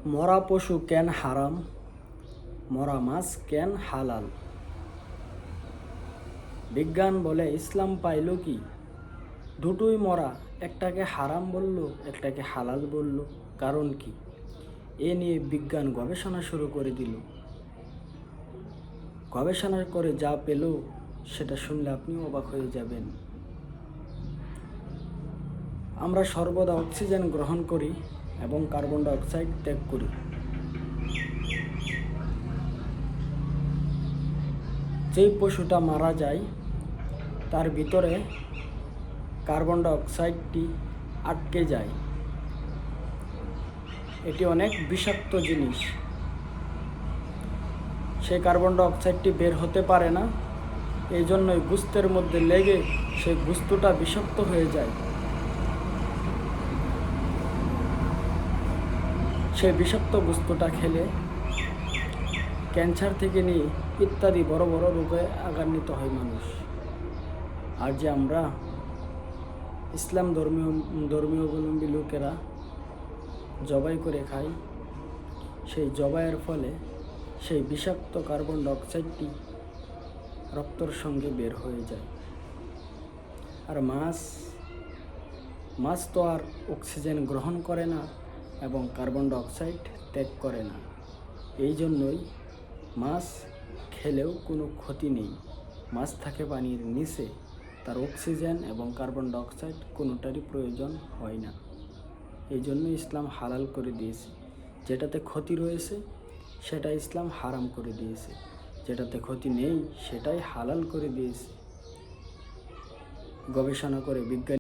মরা পশু কেন হারাম, মরা মাছ কেন হালাল? বিজ্ঞান বলে ইসলাম পাইল কি? দুটোই মরা, একটাকে হারাম বলল, একটাকে হালাল বলল। কারণ কি? এ নিয়ে বিজ্ঞান গবেষণা শুরু করে দিল। গবেষণা করে যা পেল সেটা শুনলে আপনিও অবাক হয়ে যাবেন। আমরা সর্বদা অক্সিজেন গ্রহণ করি এবং কার্বন ডাই অক্সাইড ত্যাগ করি। যেই পশুটা মারা যায় তার ভিতরে কার্বন ডাই অক্সাইডটি আটকে যায়। এটি অনেক বিষাক্ত জিনিস। সেই কার্বন ডাই অক্সাইডটি বের হতে পারে না, এই জন্যই গোস্তের মধ্যে লেগে সেই গোস্তটা বিষাক্ত হয়ে যায়। সেই বিষাক্ত গোস্তটা খেলে ক্যান্সার থেকে নিয়ে ইত্যাদি বড় বড় রোগে আক্রান্ত হয় মানুষ। আর যে আমরা ইসলাম ধর্মীয়বলম্বী লোকেরা জবাই করে খাই, সেই জবাইয়ের ফলে সেই বিষাক্ত কার্বন ডাই অক্সাইডটি রক্তর সঙ্গে বের হয়ে যায়। আর মাছ তো আর অক্সিজেন গ্রহণ করে না এবং কার্বন ডাই অক্সাইড ত্যাগ করে না। এই জন্যই মাছ খেলেও কোনো ক্ষতি নেই। মাছ থাকে পানির নিচে, তার অক্সিজেন এবং কার্বন ডাই অক্সাইড কোনোটারই প্রয়োজন হয় না। এই জন্য ইসলাম হালাল করে দিয়েছে। যেটাতে ক্ষতি রয়েছে সেটা ইসলাম হারাম করে দিয়েছে, যেটাতে ক্ষতি নেই সেটাই হালাল করে দিয়েছে। গবেষণা করে বিজ্ঞানী